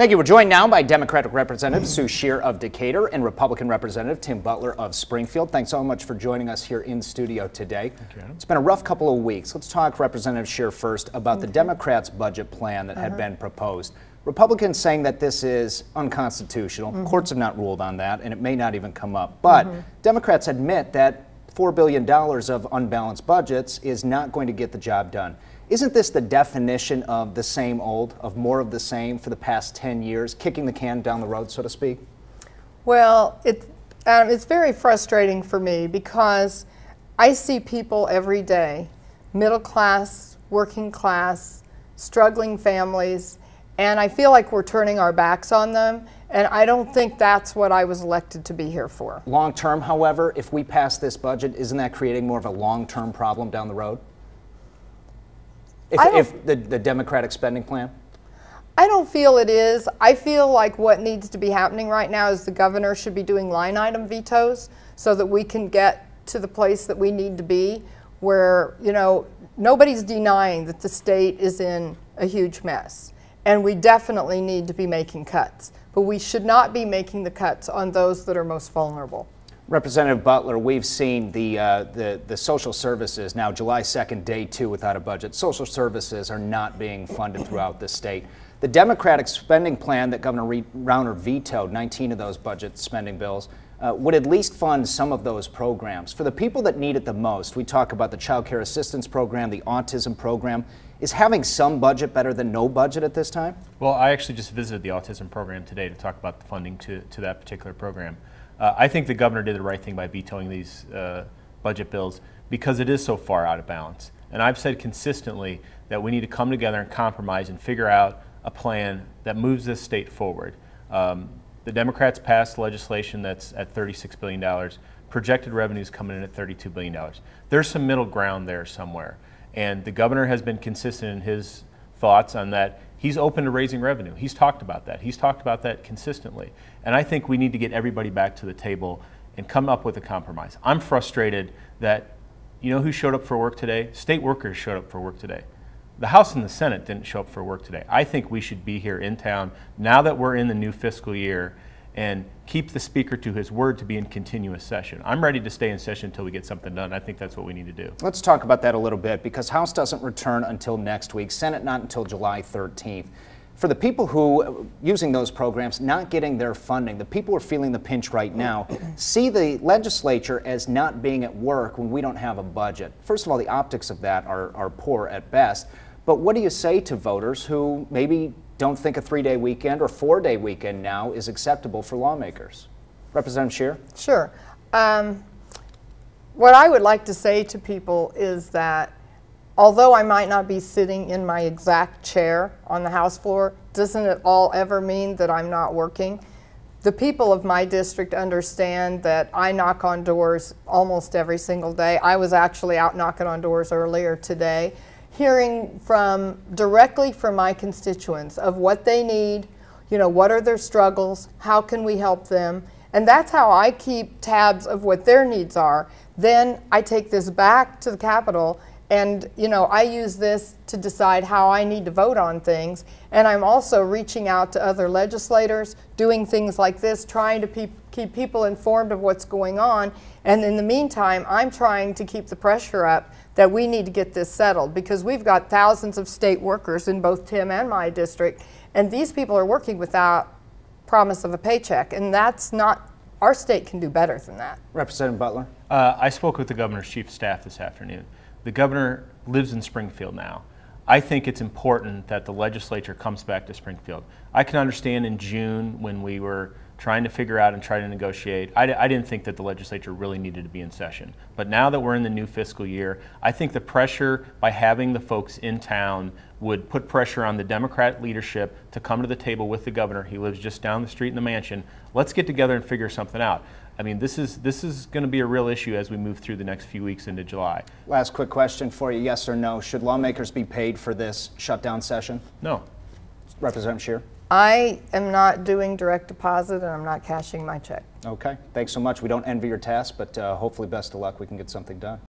Thank you. We're joined now by Democratic Representative Sue Scherer of Decatur and Republican Representative Tim Butler of Springfield. Thanks so much for joining us here in studio today. It's been a rough couple of weeks. Let's talk, Representative Scherer, first about the Democrats' budget plan that had been proposed. Republicans saying that this is unconstitutional. Courts have not ruled on that, and it may not even come up. But Democrats admit that $4 billion of unbalanced budgets is not going to get the job done. Isn't this the definition of the same old, of more of the same for the past 10 years, kicking the can down the road, so to speak? Well, it's very frustrating for me because I see people every day, middle class, working class, struggling families, and I feel like we're turning our backs on them, and I don't think that's what I was elected to be here for. Long term, however, if we pass this budget, isn't that creating more of a long-term problem down the road? If the Democratic spending plan? I don't feel it is. I feel like what needs to be happening right now is the governor should be doing line item vetoes so that we can get to the place that we need to be where, you know, nobody's denying that the state is in a huge mess. And we definitely need to be making cuts. But we should not be making the cuts on those that are most vulnerable. Representative Butler, we've seen the social services, now July 2nd, day 2 without a budget. Social services are not being funded throughout the state. The Democratic spending plan that Governor Rauner vetoed, 19 of those budget spending bills, would at least fund some of those programs. For the people that need it the most, we talk about the Child Care Assistance Program, the Autism Program. Is having some budget better than no budget at this time? Well, I actually just visited the Autism Program today to talk about the funding to that particular program. I think the governor did the right thing by vetoing these budget bills because it is so far out of balance. And I've said consistently that we need to come together and compromise and figure out a plan that moves this state forward. The Democrats passed legislation that's at $36 billion, projected revenues coming in at $32 billion. There's some middle ground there somewhere. And the governor has been consistent in his thoughts on that. He's open to raising revenue. He's talked about that. He's talked about that consistently. And I think we need to get everybody back to the table and come up with a compromise. I'm frustrated that, you know who showed up for work today? State workers showed up for work today. The House and the Senate didn't show up for work today. I think we should be here in town now that we're in the new fiscal year and keep the speaker to his word to be in continuous session. I'm ready to stay in session until we get something done. I think that's what we need to do. Let's talk about that a little bit because House doesn't return until next week, Senate not until July 13th. For the people who, using those programs, not getting their funding, the people who are feeling the pinch right now, see the legislature as not being at work when we don't have a budget. First of all, the optics of that are poor at best. But what do you say to voters who maybe don't think a 3-day weekend or 4-day weekend now is acceptable for lawmakers? Representative Scherer? Sure. What I would like to say to people is that although I might not be sitting in my exact chair on the House floor, doesn't it all ever mean that I'm not working? The people of my district understand that I knock on doors almost every single day. I was actually out knocking on doors earlier today, hearing directly from my constituents of what they need, you know, what are their struggles, how can we help them, and that's how I keep tabs of what their needs are. Then I take this back to the Capitol and, you know, I use this to decide how I need to vote on things, and I'm also reaching out to other legislators, doing things like this, trying to keep people informed of what's going on, and in the meantime, I'm trying to keep the pressure up that we need to get this settled because we've got thousands of state workers in both Tim and my district, and these people are working without promise of a paycheck, and that's not, our state can do better than that. Representative Butler? I spoke with the governor's chief of staff this afternoon. The governor lives in Springfield now. I think it's important that the legislature comes back to Springfield. I can understand in June when we were trying to figure out and try to negotiate, I didn't think that the legislature really needed to be in session. But now that we're in the new fiscal year, I think the pressure by having the folks in town would put pressure on the Democrat leadership to come to the table with the governor. He lives just down the street in the mansion. Let's get together and figure something out. I mean, this is going to be a real issue as we move through the next few weeks into July. Last quick question for you, yes or no. Should lawmakers be paid for this shutdown session? No. Representative Scherer? I am not doing direct deposit and I'm not cashing my check. Okay, thanks so much. We don't envy your task, but hopefully best of luck. We can get something done.